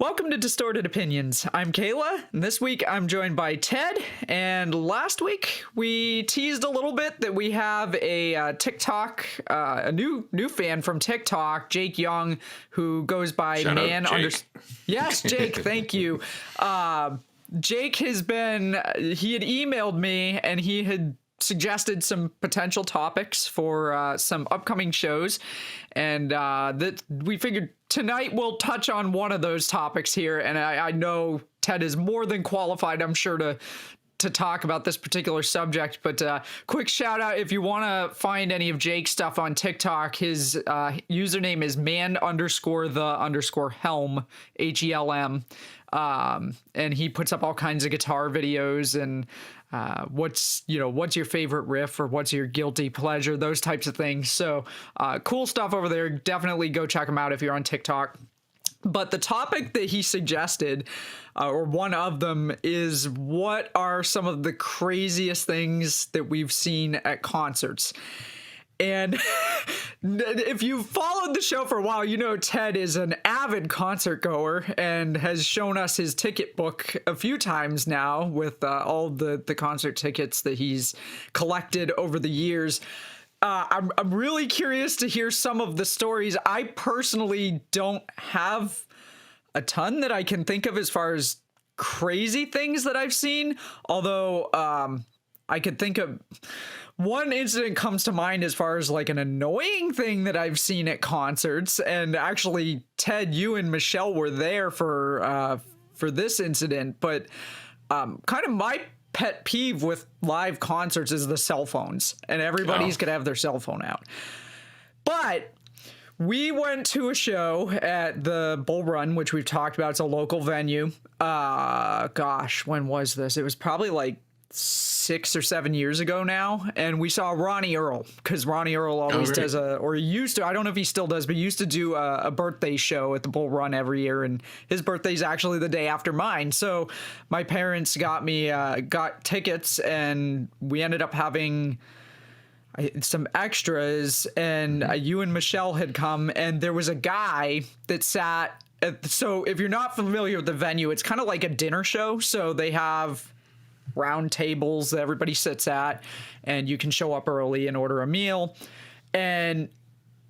Welcome to Distorted Opinions. I'm Kayla, and this week I'm joined by Ted. And last week we teased a little bit that we have a TikTok, a new fan from TikTok, Jake Young, who goes by Shout Man out, Under. Jake. Yes, Jake. Thank you. Jake he had emailed me and he had suggested some potential topics for some upcoming shows, and that we figured tonight we'll touch on one of those topics here. And I know Ted is more than qualified, I'm sure, to talk about this particular subject. But quick shout out, if you want to find any of Jake's stuff on TikTok, his username is man_the_helm, HELM. And he puts up all kinds of guitar videos and what's your favorite riff or what's your guilty pleasure, those types of things. So cool stuff over there. Definitely go check him out if you're on TikTok. But the topic that he suggested, or one of them, is what are some of the craziest things that we've seen at concerts? And if you've followed the show for a while, you know Ted is an avid concert goer and has shown us his ticket book a few times now with all the concert tickets that he's collected over the years. I'm really curious to hear some of the stories. I personally don't have a ton that I can think of as far as crazy things that I've seen, although I could think of one incident comes to mind as far as like an annoying thing that I've seen at concerts. And actually, Ted, you and Michelle were there for this incident, but kind of my pet peeve with live concerts is the cell phones, and everybody's gonna have their cell phone out. But we went to a show at the Bull Run, which we've talked about. It's a local venue. When was this? It was probably like 6 or 7 years ago now, and we saw Ronnie Earl, because Ronnie Earl always does he used to, I don't know if he still does, but he used to do a birthday show at the Bull Run every year, and his birthday's actually the day after mine. So my parents got tickets, and we ended up having some extras, and you and Michelle had come, and there was a guy that sat so if you're not familiar with the venue, it's kind of like a dinner show. So they have round tables that everybody sits at, and you can show up early and order a meal. And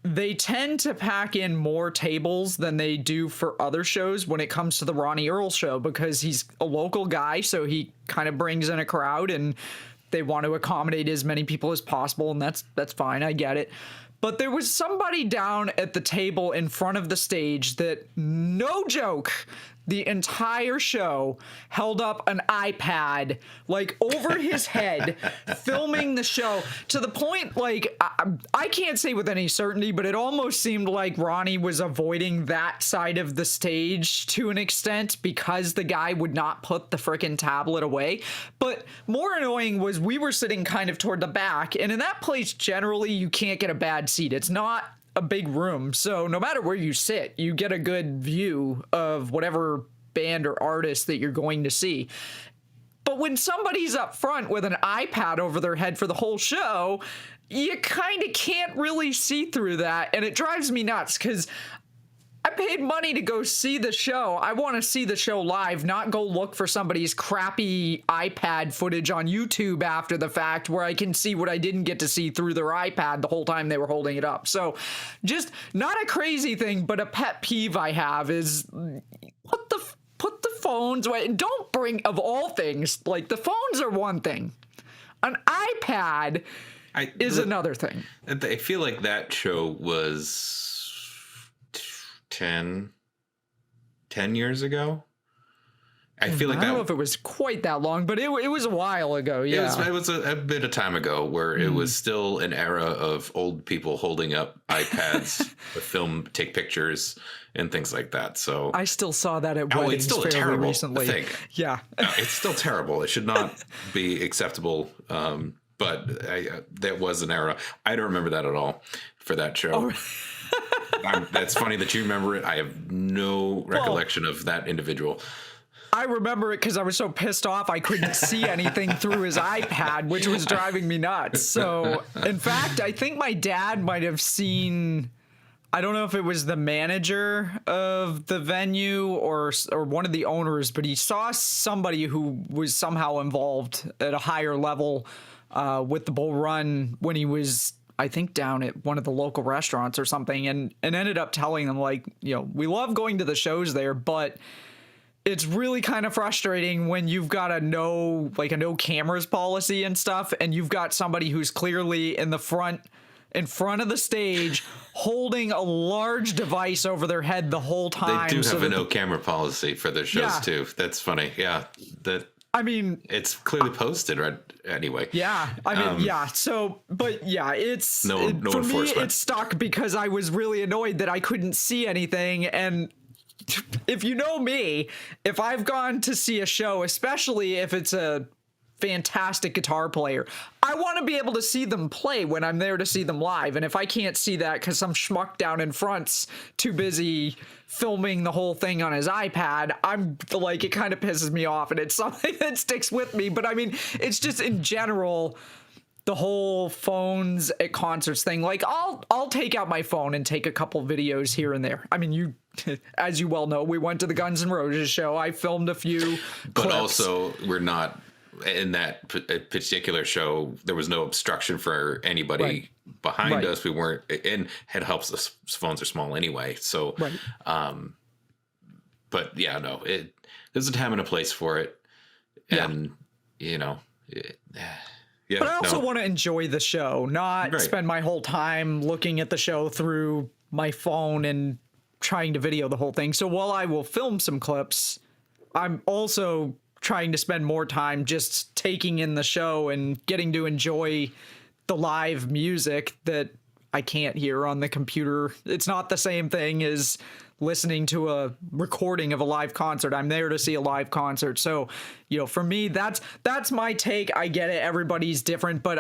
they tend to pack in more tables than they do for other shows when it comes to the Ronnie Earl show, because he's a local guy, so he kind of brings in a crowd and they want to accommodate as many people as possible, and that's fine. I get it. But there was somebody down at the table in front of the stage that, no joke, the entire show held up an iPad like over his head, filming the show, to the point, like, I can't say with any certainty, but it almost seemed like Ronnie was avoiding that side of the stage to an extent because the guy would not put the frickin' tablet away. But more annoying was we were sitting kind of toward the back, and in that place, generally, you can't get a bad seat. It's not a big room, so no matter where you sit, you get a good view of whatever band or artist that you're going to see. But when somebody's up front with an iPad over their head for the whole show, you kind of can't really see through that, and it drives me nuts, because I paid money to go see the show. I want to see the show live, not go look for somebody's crappy iPad footage on YouTube after the fact where I can see what I didn't get to see through their iPad the whole time they were holding it up. So just not a crazy thing, but a pet peeve I have is put the phones away. Don't bring, of all things, like, the phones are one thing. An iPad is another thing. I feel like that show was 10 years ago. I feel like I don't know if it was quite that long, but it was a while ago. Yeah, it was a bit of time ago where it was still an era of old people holding up iPads to take pictures and things like that. So I still saw that at weddings it's still a fairly terrible recently. thing. Yeah, it's still terrible. It should not be acceptable. But that was an era. I don't remember that at all for that show. That's funny that you remember it. I have no recollection of that individual. I remember it because I was so pissed off I couldn't see anything through his iPad, which was driving me nuts. So, in fact, I think my dad might have seen I don't know if it was the manager of the venue or one of the owners, but he saw somebody who was somehow involved at a higher level with the bull run when he was, I think, down at one of the local restaurants or something, and ended up telling them, like, you know, we love going to the shows there, but it's really kind of frustrating when you've got a no cameras policy and stuff, and you've got somebody who's clearly in front of the stage holding a large device over their head the whole time. They do have a no camera policy for their shows too. That's funny. Yeah. I mean, it's clearly posted, right? Anyway. Yeah. I mean, yeah. So, but yeah, it's no for enforcement. me, it stuck because I was really annoyed that I couldn't see anything. And if you know me, if I've gone to see a show, especially if it's a fantastic guitar player, I want to be able to see them play when I'm there to see them live. And if I can't see that because some schmuck down in front's too busy filming the whole thing on his iPad, I'm like, it kind of pisses me off, and it's something that sticks with me. But I mean, it's just in general, the whole phones at concerts thing. Like, I'll take out my phone and take a couple videos here and there. I mean, you, as you well know, we went to the Guns N' Roses show. I filmed a few but clips. Also, we're not in that particular show. There was no obstruction for anybody behind us. We weren't, and it helps us. Phones are small anyway. So, but yeah, no, there's a time and a place for it. And, you know, yeah, but I also want to enjoy the show, not spend my whole time looking at the show through my phone and trying to video the whole thing. So while I will film some clips, I'm also trying to spend more time just taking in the show and getting to enjoy the live music that I can't hear on the computer. It's not the same thing as listening to a recording of a live concert. I'm there to see a live concert. So, you know, for me, that's my take. I get it. Everybody's different, but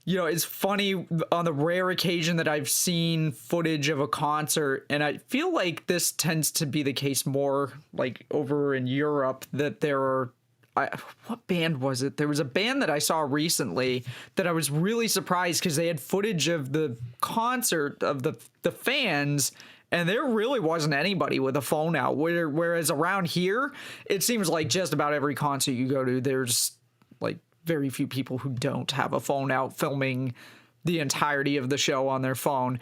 you know, it's funny on the rare occasion that I've seen footage of a concert, and I feel like this tends to be the case more like over in Europe, that there are, what band was it? There was a band that I saw recently that I was really surprised because they had footage of the concert of the fans, and there really wasn't anybody with a phone out. Whereas around here, it seems like just about every concert you go to, there's like very few people who don't have a phone out filming the entirety of the show on their phone.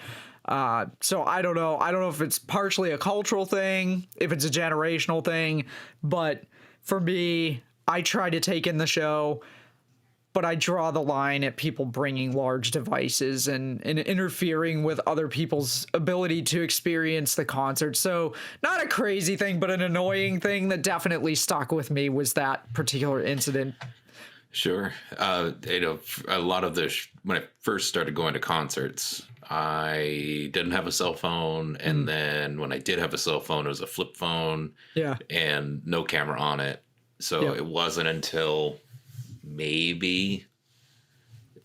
So I don't know. I don't know if it's partially a cultural thing, if it's a generational thing, but for me, I try to take in the show, but I draw the line at people bringing large devices and interfering with other people's ability to experience the concert. So not a crazy thing, but an annoying thing that definitely stuck with me was that particular incident. Sure. You know, a lot of this, when I first started going to concerts, I didn't have a cell phone. And then when I did have a cell phone, it was a flip phone. Yeah. And no camera on it. So it wasn't until maybe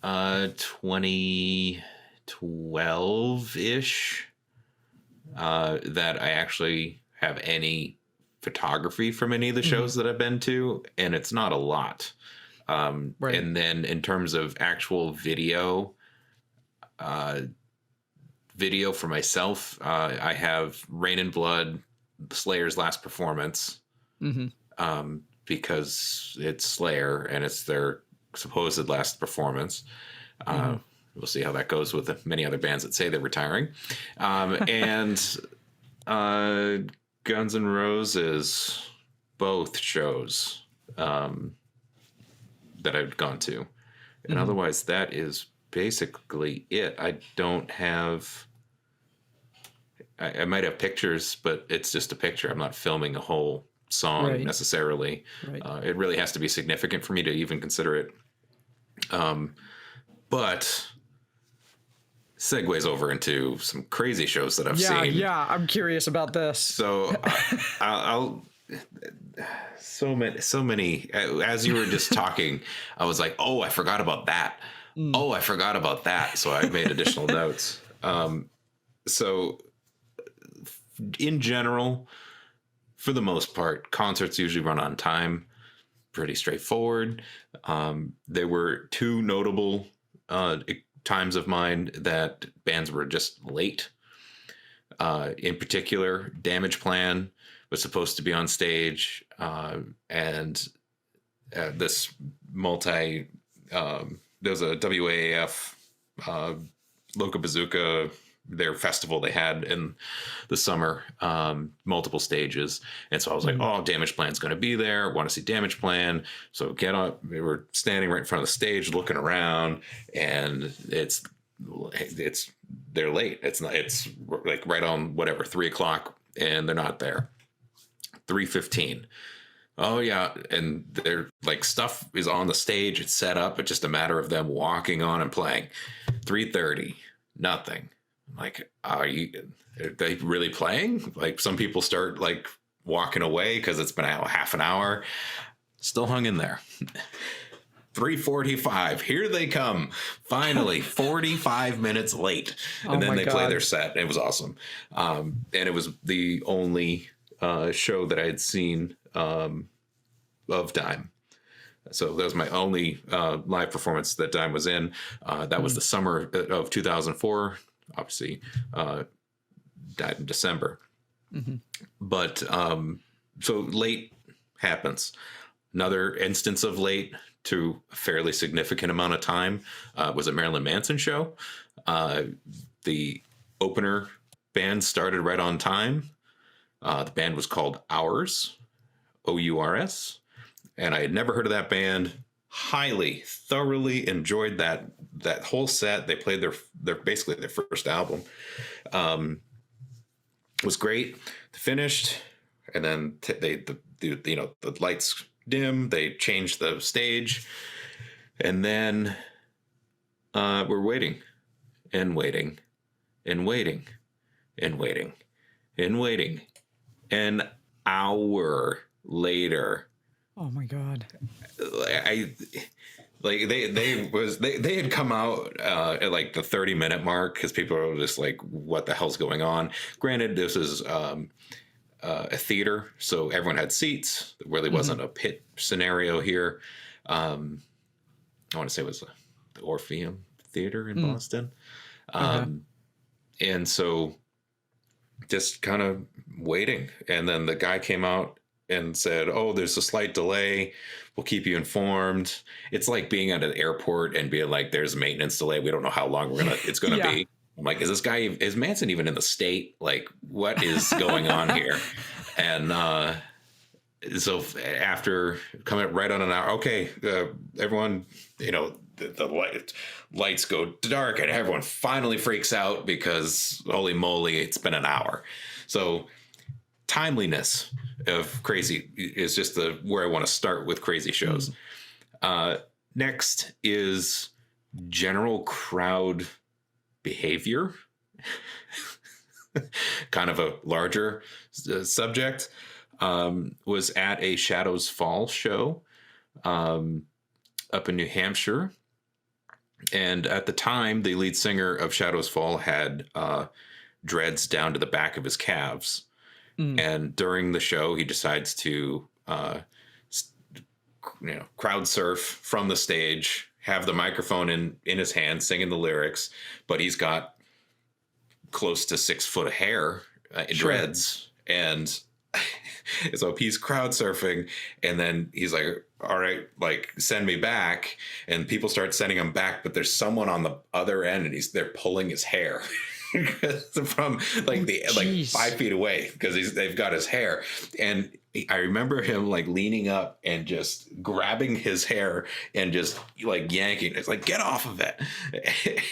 2012-ish that I actually have any photography from any of the shows that I've been to. And it's not a lot. And then in terms of actual video for myself, I have Rain and Blood, Slayer's last performance, because it's Slayer and it's their supposed last performance. We'll see how that goes with many other bands that say they're retiring. And Guns N' Roses, both shows that I've gone to. And otherwise, that is basically it. I don't have... I might have pictures, but it's just a picture. I'm not filming a whole song necessarily. It really has to be significant for me to even consider it. But segues over into some crazy shows that I've seen. Yeah, I'm curious about this. So I'll so many. As you were just talking, I was like, oh, I forgot about that. Oh, I forgot about that. So I made additional notes. So in general, for the most part, concerts usually run on time. Pretty straightforward. There were two notable times of mine that bands were just late. In particular, Damage Plan was supposed to be on stage, and this there's a WAAF Loca Bazooka, their festival they had in the summer, multiple stages. And so I was like, oh, Damage Plan's going to be there. Want to see Damage Plan. So get up. We were standing right in front of the stage looking around, and they're late. It's like right on whatever, 3:00, and they're not there. 3:15. Oh yeah, and they're like, stuff is on the stage, it's set up, it's just a matter of them walking on and playing. 3:30, nothing. I'm like, are they really playing? Like, some people start like walking away because it's been half an hour. Still hung in there. 3:45, here they come. Finally, 45 minutes late. And then they play their set. It was awesome. And it was the only show that I had seen of Dime. So that was my only live performance that Dime was in. That was the summer of 2004. Obviously, died in December. But so late happens. Another instance of late to a fairly significant amount of time was a Marilyn Manson show. The opener band started right on time. The band was called Ours, Ours, and I had never heard of that band. Thoroughly enjoyed that whole set. They played their basically their first album. It was great. They finished, and then the lights dim. They changed the stage, and then we're waiting and waiting and waiting and waiting and waiting. An hour later. Oh my God. They had come out at like the 30-minute mark, because people were just like, what the hell's going on? Granted, this is a theater, so everyone had seats. There really wasn't a pit scenario here. I want to say it was the Orpheum Theater in Boston. And so just kind of waiting. And then the guy came out and said, oh, there's a slight delay. We'll keep you informed. It's like being at an airport and being like, there's a maintenance delay. We don't know how long it's going to be. I'm like, is Manson even in the state? Like, what is going on here? And so after coming right on an hour, okay, everyone, the lights go dark and everyone finally freaks out because holy moly, it's been an hour. So timeliness of crazy is just where I want to start with crazy shows. Next is general crowd behavior. Kind of a larger subject. Was at a Shadows Fall show up in New Hampshire. And at the time, the lead singer of Shadows Fall had dreads down to the back of his calves. And during the show, he decides to crowd surf from the stage, have the microphone in his hand, singing the lyrics, but he's got close to 6 foot of hair, dreads. And so he's crowd surfing, and then he's like, all right, like, send me back. And people start sending him back, but there's someone on the other end, and they're pulling his hair from like 5 feet away, because they've got his hair. And I remember him like leaning up and just grabbing his hair and just like yanking. It's like, get off of it.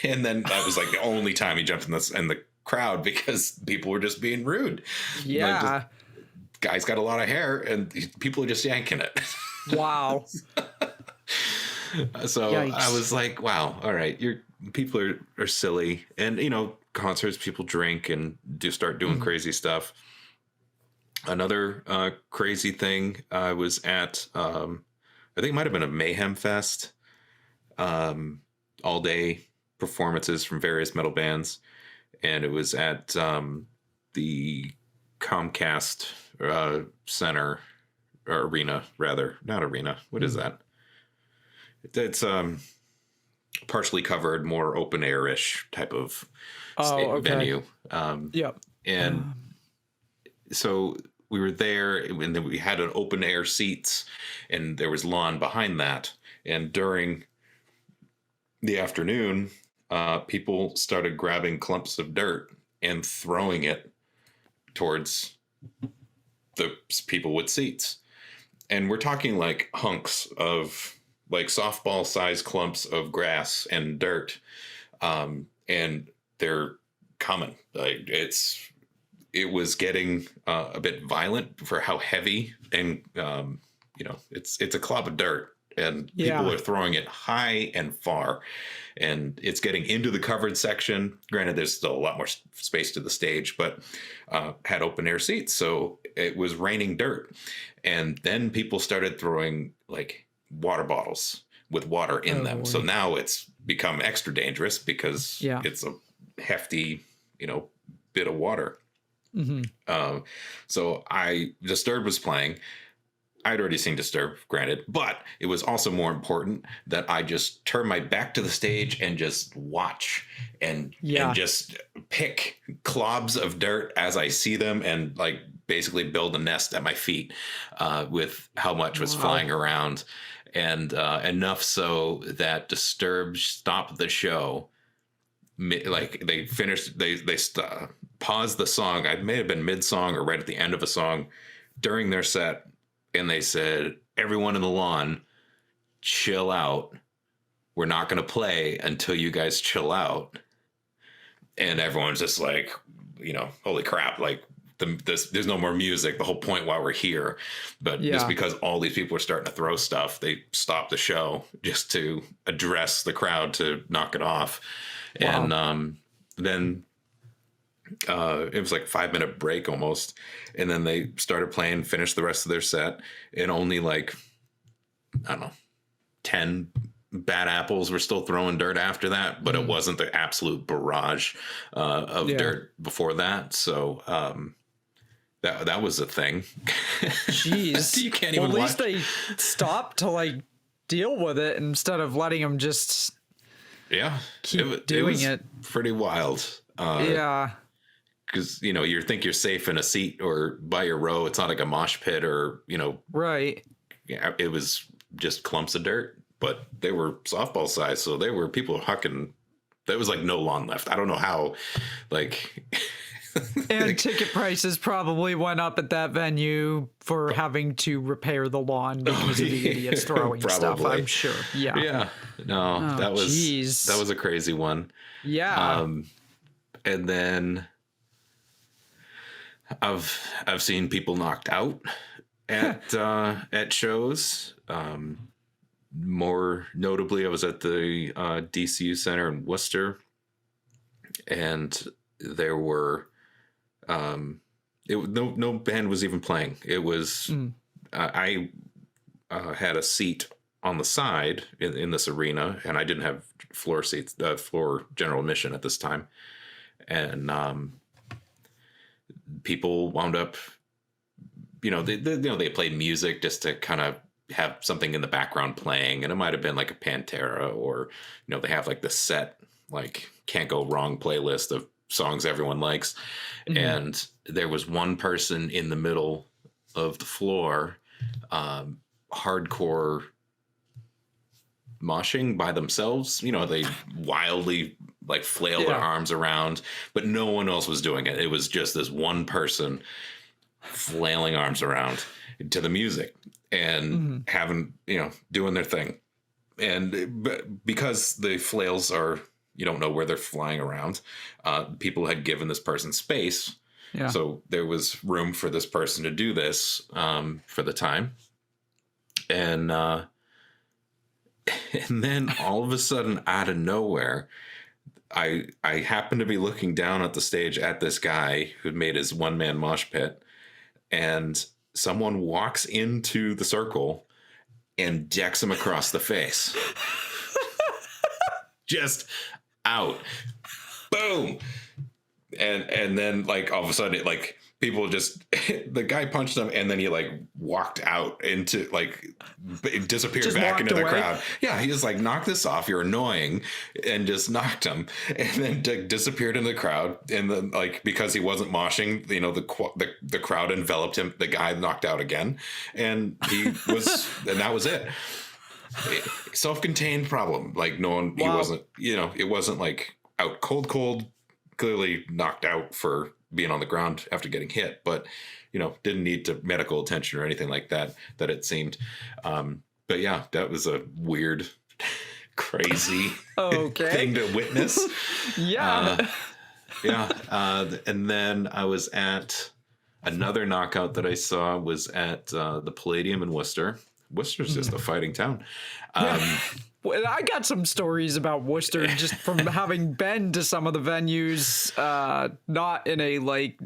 And then that was like the only time he jumped in the crowd, because people were just being rude. Yeah. Guy's got a lot of hair and people are just yanking it. Wow. So yikes. I was like, wow, all right, people are silly. And concerts, people drink and start doing crazy stuff. Another crazy thing, I was at I think it might have been a Mayhem Fest, all day performances from various metal bands, and it was at the Comcast Center, or arena, rather, not arena. What is that? It's partially covered, more open air-ish type of Okay. venue. Yep. And so we were there, and then we had an open air seats, and there was lawn behind that. And during the afternoon, people started grabbing clumps of dirt and throwing it towards the people with seats. And we're talking like hunks of like softball sized clumps of grass and dirt. And they're common. Like it was getting a bit violent for how heavy, and it's a clod of dirt, and people are throwing it high and far, and it's getting into the covered section. Granted, there's still a lot more space to the stage, but had open air seats, so it was raining dirt. And then people started throwing like water bottles with water in them. Boy. So now it's become extra dangerous because it's a hefty, bit of water. Mm-hmm. So Disturbed was playing. I'd already seen Disturbed, granted, but it was also more important that I just turn my back to the stage and just watch and just pick clobs of dirt as I see them, and like basically build a nest at my feet with how much was flying around. And enough so that Disturbed stopped the show. Like they finished, they paused the song. I may have been mid-song or right at the end of a song during their set. And they said, everyone in the lawn, chill out. We're not going to play until you guys chill out. And everyone's just like, holy crap. Like there's no more music. The whole point why we're here. But just because all these people are starting to throw stuff, they stopped the show just to address the crowd to knock it off. Wow. And then it was like a 5-minute break almost. And then they started playing, finished the rest of their set. And only like, I don't know, 10 bad apples were still throwing dirt after that. But it wasn't the absolute barrage of dirt before that. So that was a thing. Jeez. You can't even watch. At least they stopped to like deal with it instead of letting them just keep doing it. Pretty wild. Because you think you're safe in a seat or by your row. It's not like a mosh pit or right. Yeah, it was just clumps of dirt, but they were softball size, so they were people hucking. There was like no lawn left. I don't know how, like. And ticket prices probably went up at that venue for having to repair the lawn because of the idiots throwing stuff. I'm sure. Yeah. Yeah. No, that was a crazy one. Yeah. And then I've seen people knocked out at shows. More notably, I was at the DCU Center in Worcester, and there were no band was even playing. It was I had a seat on the side in this arena, and I didn't have floor seats, floor general admission at this time, and people wound up, they played music just to kind of have something in the background playing, and it might have been like a Pantera, or they have like the set like can't go wrong playlist of songs everyone likes. Mm-hmm. And there was one person in the middle of the floor, hardcore moshing by themselves. They wildly like flail their arms around, but no one else was doing it. It was just this one person flailing arms around to the music and having, doing their thing. And because the flails are, you don't know where they're flying around. People had given this person space. Yeah. So there was room for this person to do this for the time. And then all of a sudden, out of nowhere, I happened to be looking down at the stage at this guy who'd made his one-man mosh pit. And someone walks into the circle and decks him across the face. Just out. Boom. And then like all of a sudden it like people just the guy punched him and then he like walked out into like disappeared Just back walked into the away. crowd. Yeah, he just like knock this off, you're annoying, and just knocked him, and then disappeared in the crowd. And then like because he wasn't moshing, you know, the crowd enveloped him. The guy knocked out again, and he was and that was it. Self-contained problem. Like no one, he wasn't, you know, it wasn't like out cold, clearly knocked out for being on the ground after getting hit, but you know, didn't need to medical attention or anything like that it seemed. But yeah, that was a weird, crazy thing to witness. Yeah. And then I was at another knockout that I saw was at the Palladium in Worcester. Worcester's just a fighting town. Well, I got some stories about Worcester just from having been to some of the venues, not in a like,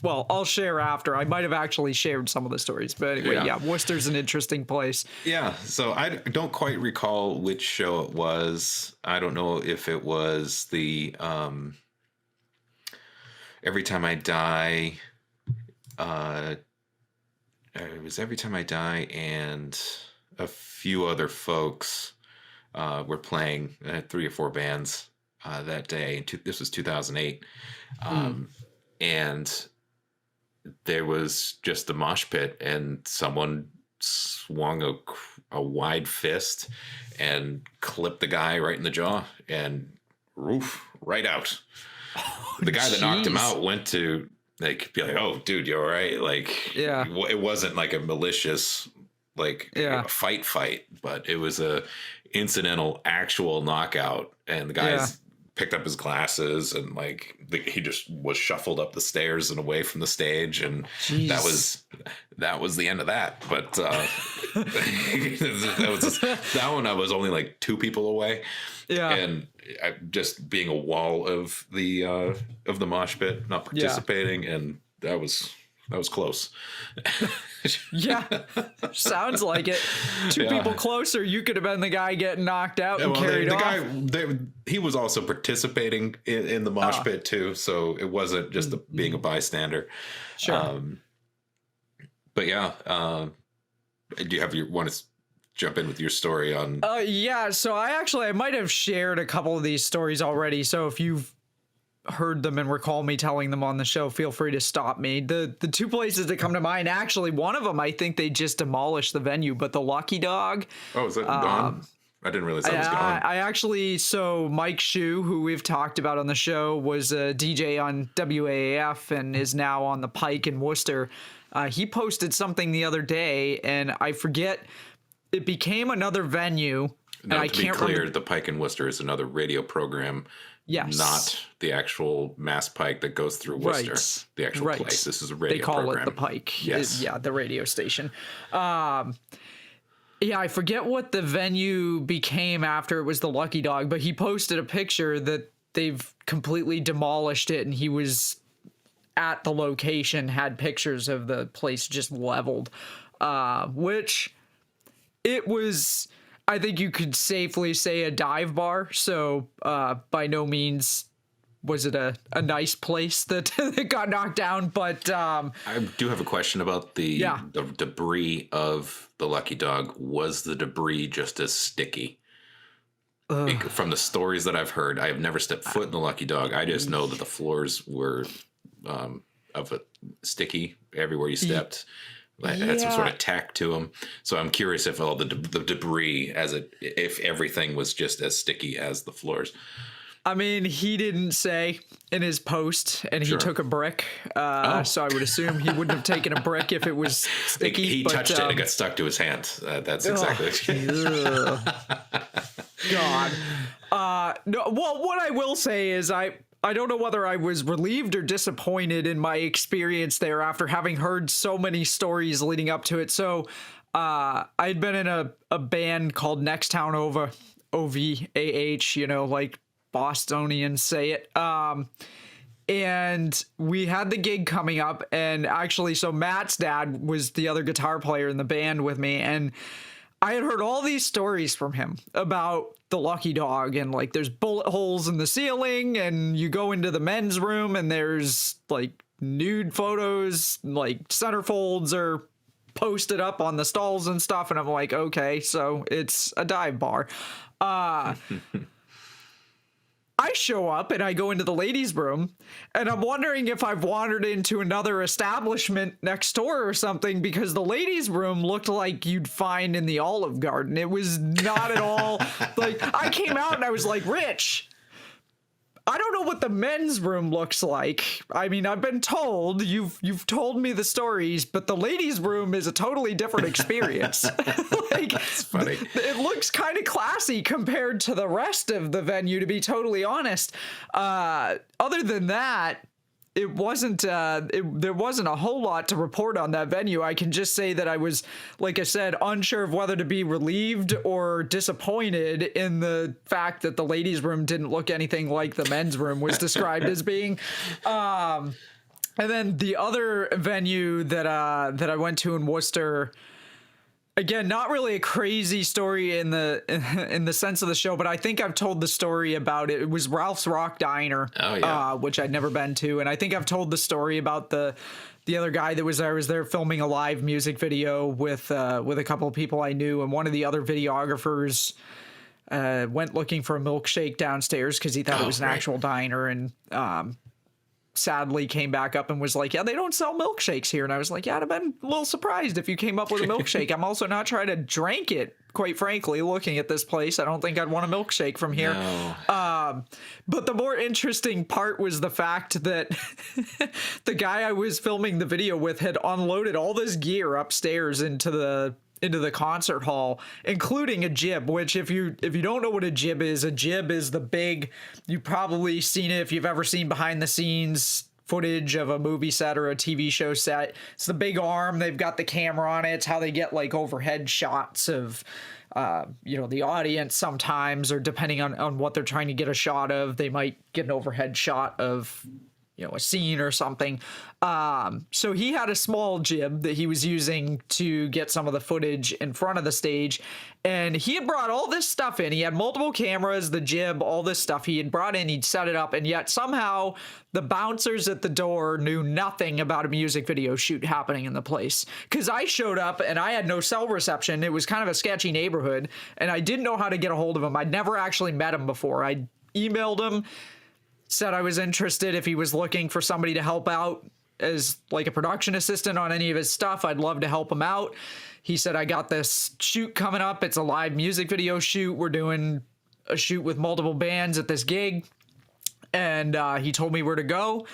well, I'll share after. I might have actually shared some of the stories, but anyway, yeah, Worcester's an interesting place. Yeah, so I don't quite recall which show it was. I don't know if it was the Every Time I Die. It was Every Time I Die and a few other folks were playing. I had 3 or 4 bands that day. This was 2008. And there was just the mosh pit and someone swung a wide fist and clipped the guy right in the jaw and right out. The guy that knocked him out went to like be like, "Oh, dude, you all right?" Like, yeah, it wasn't like a malicious like fight, but it was a incidental actual knockout, and the guys picked up his glasses and like he just was shuffled up the stairs and away from the stage, and that was the end of that. But that one I was only like 2 people away. Yeah, and just being a wall of the mosh pit, not participating, and that was close. Yeah, sounds like it. 2 people closer, you could have been the guy getting knocked out and carried off. He was also participating in the mosh pit too, so it wasn't just being a bystander. Sure. But yeah, do you have want to jump in with your story on? So I might have shared a couple of these stories already. So if you've heard them and recall me telling them on the show, feel free to stop me. The 2 places that come to mind, actually, one of them, I think they just demolished the venue, but the Lucky Dog. Oh, is that gone? I didn't realize that was gone. So Mike Shue, who we've talked about on the show, was a DJ on WAAF and is now on the Pike in Worcester. He posted something the other day, and I forget, it became another venue. Now, to be clear, the Pike in Worcester is another radio program. Yes. Not the actual Mass Pike that goes through Worcester. Right. The actual place. This is a radio program. They call program. it the Pike. Yes. The radio station. I forget what the venue became after it was the Lucky Dog, but he posted a picture that they've completely demolished it, and he was at the location, had pictures of the place just leveled, which it was, I think you could safely say, a dive bar. So by no means was it a nice place that got knocked down. But I do have a question about the debris of the Lucky Dog. Was the debris just as sticky? From the stories that I've heard, I have never stepped foot in the Lucky Dog. I just know that the floors were sticky everywhere you stepped. Had some sort of tack to them. So I'm curious if all the debris, if everything was just as sticky as the floors. I mean, he didn't say in his post, and he took a brick. So I would assume he wouldn't have taken a brick if it was sticky. He touched it and it got stuck to his hand. That's exactly it. God. No. Well, what I will say is I don't know whether I was relieved or disappointed in my experience there after having heard so many stories leading up to it. So I'd been in a band called Next Town Over, OVAH, like Bostonians say it. And we had the gig coming up, and actually, so Matt's dad was the other guitar player in the band with me, and I had heard all these stories from him about the Lucky Dog, and like there's bullet holes in the ceiling, and you go into the men's room and there's like nude photos, like centerfolds are posted up on the stalls and stuff, and I'm like, okay, so it's a dive bar. I show up and I go into the ladies' room, and I'm wondering if I've wandered into another establishment next door or something, because the ladies' room looked like you'd find in the Olive Garden. It was not at all like, I came out and I was like, Rich, I don't know what the men's room looks like. I mean, I've been told, you've told me the stories, but the ladies' room is a totally different experience. Like, That's funny. It looks kind of classy compared to the rest of the venue, to be totally honest. Other than that, it wasn't there wasn't a whole lot to report on that venue. I can just say that I was, like I said, unsure of whether to be relieved or disappointed in the fact that the ladies' room didn't look anything like the men's room was described as being. And then the other venue that I went to in Worcester, again, not really a crazy story in the sense of the show, but I think I've told the story about it. It was Ralph's Rock Diner, which I'd never been to, and I think I've told the story about the other guy that was there. Was there filming a live music video with a couple of people I knew, and one of the other videographers went looking for a milkshake downstairs because he thought it was an actual diner, and sadly came back up and was like, yeah, they don't sell milkshakes here. And I was like, yeah, I'd have been a little surprised if you came up with a milkshake. I'm also not trying to drink it, quite frankly. Looking at this place, I don't think I'd want a milkshake from here. No. But the more interesting part was the fact that the guy I was filming the video with had unloaded all this gear upstairs into the concert hall, including a jib, which if you don't know what a jib is the big, you've probably seen it if you've ever seen behind the scenes footage of a movie set or a TV show set. It's the big arm. They've got the camera on it. It's how they get like overhead shots of the audience sometimes, or depending on what they're trying to get a shot of, they might get an overhead shot of a scene or something. So he had a small jib that he was using to get some of the footage in front of the stage. And he had brought all this stuff in. He had multiple cameras, the jib, all this stuff he had brought in. He'd set it up. And yet somehow the bouncers at the door knew nothing about a music video shoot happening in the place. Because I showed up and I had no cell reception. It was kind of a sketchy neighborhood. And I didn't know how to get a hold of him. I'd never actually met him before. I emailed him, said I was interested if he was looking for somebody to help out as like a production assistant on any of his stuff. I'd love to help him out. He said, I got this shoot coming up. It's a live music video shoot. We're doing a shoot with multiple bands at this gig. And he told me where to go.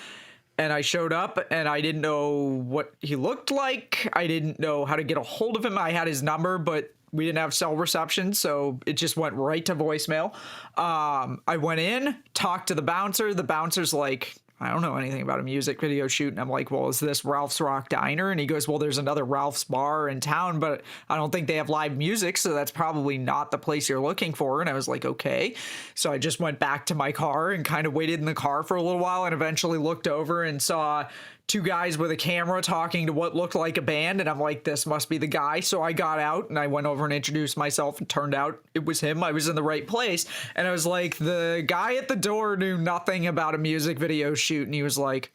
And I showed up and I didn't know what he looked like. I didn't know how to get a hold of him. I had his number, but we didn't have cell reception, so it just went right to voicemail. I went in, talked to the bouncer. The bouncer's like, I don't know anything about a music video shoot. And I'm like, well, is this Ralph's Rock Diner? And he goes, well, there's another Ralph's bar in town, but I don't think they have live music, so that's probably not the place you're looking for. And I was like, okay. So I just went back to my car and kind of waited in the car for a little while, and eventually looked over and saw two guys with a camera talking to what looked like a band, and I'm like, this must be the guy. So I got out and I went over and introduced myself, and turned out it was him. I was in the right place. And I was like, the guy at the door knew nothing about a music video shoot. And he was like,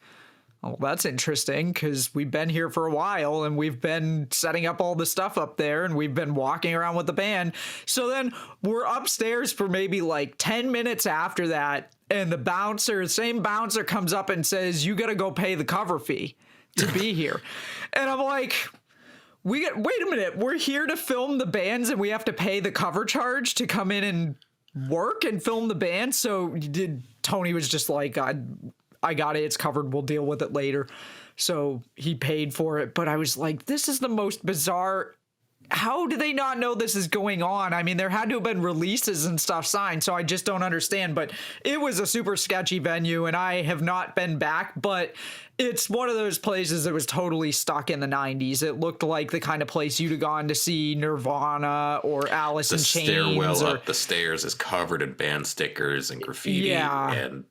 oh, that's interesting, because we've been here for a while and we've been setting up all the stuff up there and we've been walking around with the band. So then we're upstairs for maybe like 10 minutes after that, and the same bouncer comes up and says, you got to go pay the cover fee to be here. And I'm like, wait a minute, we're here to film the bands and we have to pay the cover charge to come in and work and film the band? So Tony was just like, I got it, it's covered, we'll deal with it later. So he paid for it. But I was like, this is the most bizarre. How do they not know this is going on? I mean, there had to have been releases and stuff signed, so I just don't understand. But it was a super sketchy venue, and I have not been back, but it's one of those places that was totally stuck in the 90s. It looked like the kind of place you'd have gone to see Nirvana or Alice in Chains. The stairwell up the stairs is covered in band stickers and graffiti and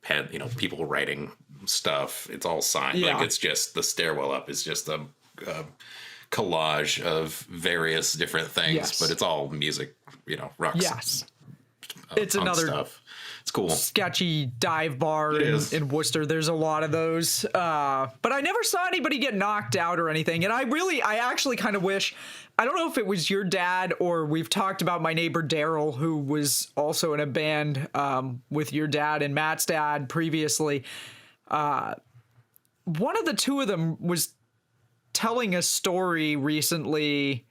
people writing stuff. It's all signed. Like, it's just the stairwell up is just a collage of various different things, but it's all music, rock. Yes, it's another stuff. It's cool. sketchy dive bar in Worcester. There's a lot of those. But I never saw anybody get knocked out or anything. And I actually kind of wish, I don't know if it was your dad or we've talked about my neighbor Daryl, who was also in a band with your dad and Matt's dad previously. One of the two of them was telling a story recently,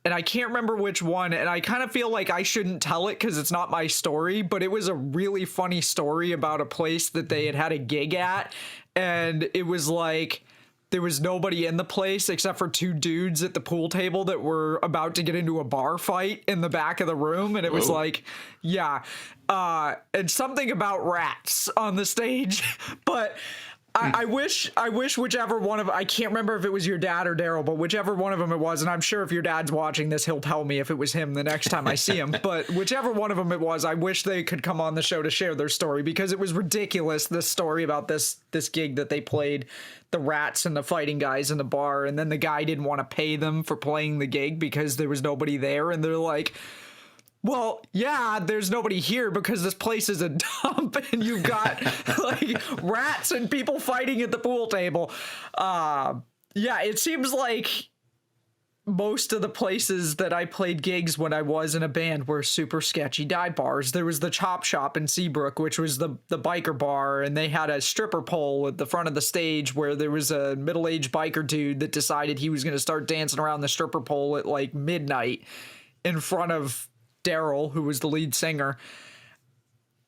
and I can't remember which one, and I kind of feel like I shouldn't tell it because it's not my story, but it was a really funny story about a place that they had a gig at, and it was like there was nobody in the place except for two dudes at the pool table that were about to get into a bar fight in the back of the room, and it was like, yeah, and something about rats on the stage, but I wish whichever one of, I can't remember if it was your dad or Daryl, but whichever one of them it was, and I'm sure if your dad's watching this, he'll tell me if it was him the next time I see him, but whichever one of them it was, I wish they could come on the show to share their story, because it was ridiculous, this story about this gig that they played, the rats and the fighting guys in the bar, and then the guy didn't want to pay them for playing the gig because there was nobody there, and they're like, well, yeah, there's nobody here because this place is a dump and you've got like rats and people fighting at the pool table. Yeah, it seems like most of the places that I played gigs when I was in a band were super sketchy dive bars. There was the Chop Shop in Seabrook, which was the biker bar, and they had a stripper pole at the front of the stage where there was a middle-aged biker dude that decided he was going to start dancing around the stripper pole at like midnight in front of Daryl, who was the lead singer.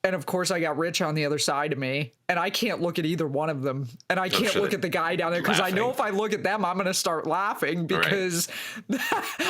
And of course I got Rich on the other side of me, and I can't look at either one of them, and I can't look at the guy down there because I know if I look at them I'm gonna start laughing because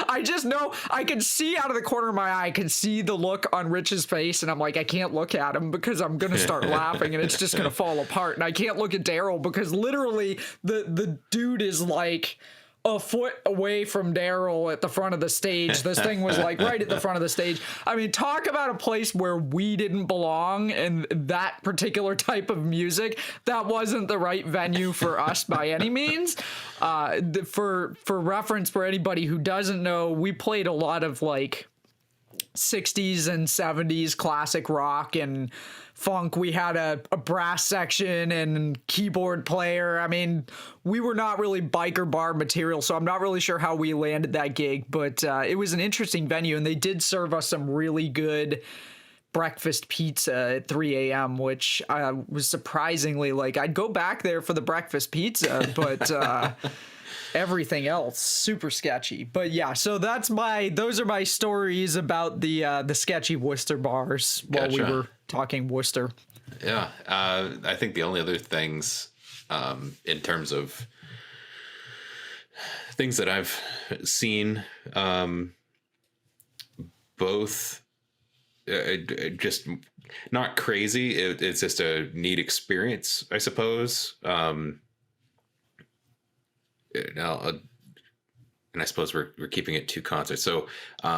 I just know, I can see out of the corner of my eye, I can see the look on Rich's face, and I'm like, I can't look at him because I'm gonna start laughing and it's just gonna fall apart. And I can't look at Daryl because literally the dude is like a foot away from Daryl at the front of the stage. This thing was like right at the front of the stage. I mean, talk about a place where we didn't belong and that particular type of music. That wasn't the right venue for us by any means. For reference, for anybody who doesn't know, we played a lot of like 60s and 70s classic rock and funk. We had a brass section and keyboard player. I mean, we were not really biker bar material, so I'm not really sure how we landed that gig, but it was an interesting venue, and they did serve us some really good breakfast pizza at 3 a.m., which was surprisingly, like, I'd go back there for the breakfast pizza, but everything else super sketchy. But yeah, so those are my stories about the sketchy Worcester bars while we were talking Worcester. Yeah, I think the only other things in terms of things that I've seen, both just not crazy. It's just a neat experience, I suppose. And I suppose we're keeping it 2 concerts. So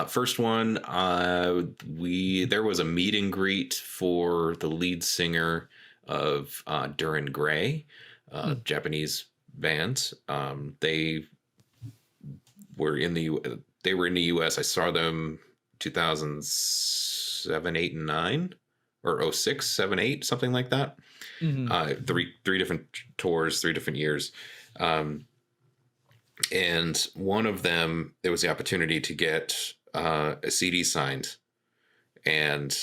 first one, there was a meet and greet for the lead singer of Duran Gray, Japanese band. They were in the US. I saw them 2007, 8, and 9, or 06, 7, 8, something like that. Mm-hmm. Three different tours, 3 different years. And one of them, there was the opportunity to get a CD signed, and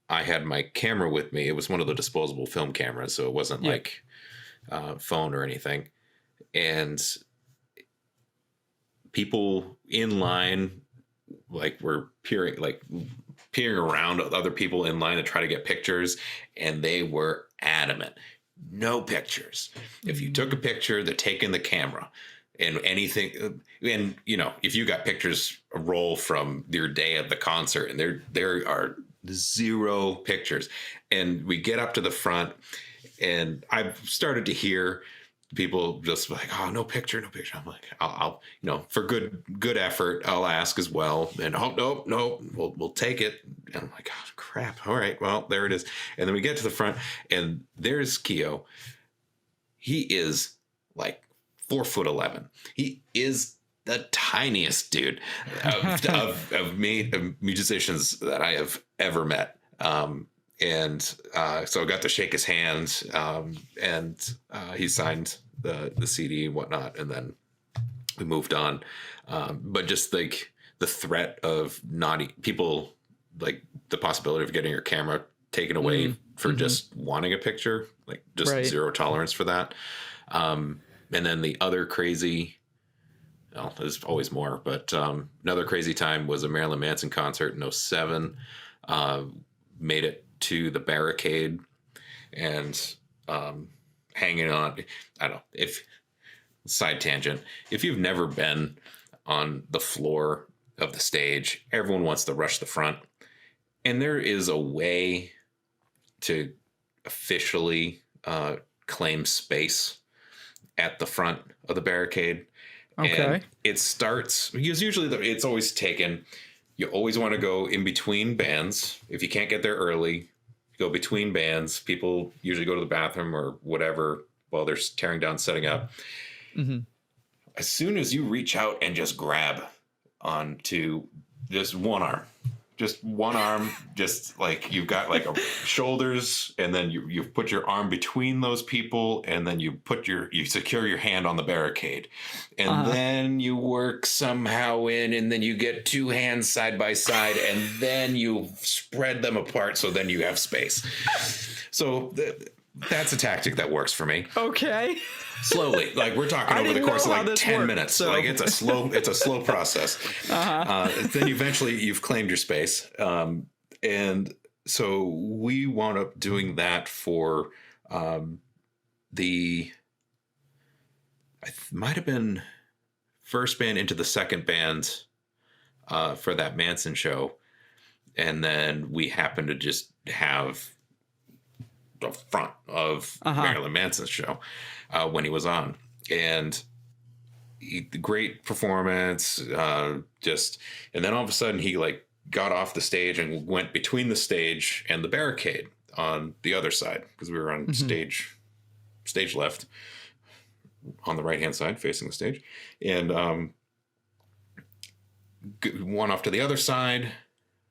I had my camera with me. It was one of the disposable film cameras, so it wasn't like phone or anything. And people in line, like, were peering around other people in line to try to get pictures, and they were adamant. No pictures. If you took a picture, they're taking the camera. And anything, and if you got pictures, a roll from your day at the concert, and there are 0 pictures. And we get up to the front, and I've started to hear people just like, oh, no picture. I'm like, I'll for good effort, I'll ask as well. And no, we'll take it. And I'm like, oh, crap. All right, well, there it is. And then we get to the front, and there's Keo. He is like 4'11". He is the tiniest dude of musicians that I have ever met. and so I got to shake his hand, and he signed the CD and whatnot, and then we moved on. But just like the threat of people, like the possibility of getting your camera taken away for just wanting a picture, like just zero tolerance for that. And then the other crazy, well, there's always more, but another crazy time was a Marilyn Manson concert in '07. Made it to the barricade and hanging on. I don't know if, side tangent, if you've never been on the floor of the stage, everyone wants to rush the front. And there is a way to officially claim space at the front of the barricade. Okay. And it starts, because usually it's always taken, you always want to go in between bands. If you can't get there early, go between bands. People usually go to the bathroom or whatever while they're tearing down, setting up. As soon as you reach out and just grab onto just one arm, just like you've got like shoulders, and then you put your arm between those people, and then you secure your hand on the barricade, and then you work somehow in, and then you get two hands side by side, and then you spread them apart, so then you have space. So that's a tactic that works for me. Okay. Slowly, like we're talking over the course of like 10 minutes. So. Like it's a slow process. Then eventually you've claimed your space. And so we wound up doing that for might have been first band into the second band for that Manson show. And then we happened to just have the front of Marilyn Manson's show when he was on, and great performance. And then all of a sudden he like got off the stage and went between the stage and the barricade on the other side, because we were on stage left on the right hand side facing the stage, and went off to the other side,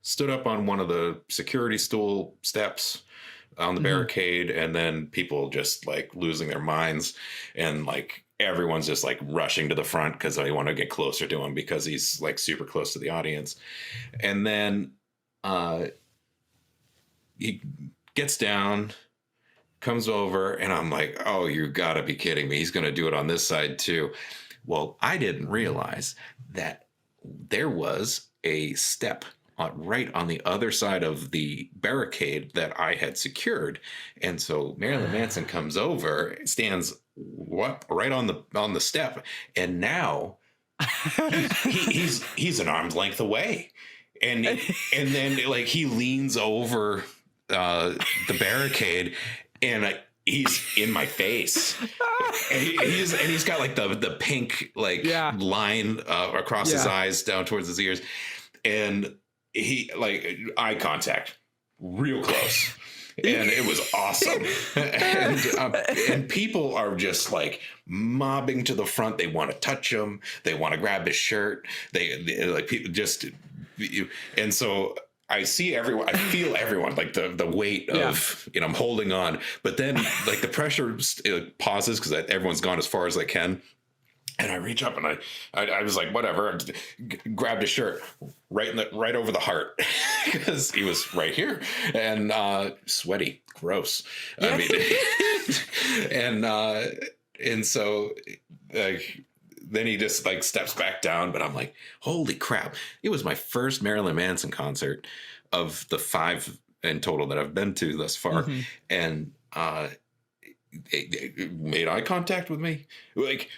stood up on one of the security stool steps on the barricade, and then people just like losing their minds, and like everyone's just like rushing to the front because they want to get closer to him because he's like super close to the audience. And then he gets down, comes over, and I'm like, oh, you gotta be kidding me, he's gonna do it on this side too. Well, I didn't realize that there was a step right on the other side of the barricade that I had secured. And so Marilyn Manson comes over, stands right on the step, and now he's an arm's length away, and then like he leans over the barricade, and he's in my face, and he's got like the pink line across his eyes down towards his ears, and he like eye contact real close. And it was awesome. And people are just like mobbing to the front. They want to touch him. They want to grab his shirt. They like people just, and so I see everyone, I feel everyone, like the weight of, I'm holding on, but then like the pressure pauses because everyone's gone as far as they can. And I reach up and I was like, whatever, grabbed his shirt right over the heart because he was right here, and sweaty, gross. I mean, and so like then he just like steps back down, but I'm like, holy crap! It was my first Marilyn Manson concert of the 5 in total that I've been to thus far, and it made eye contact with me, like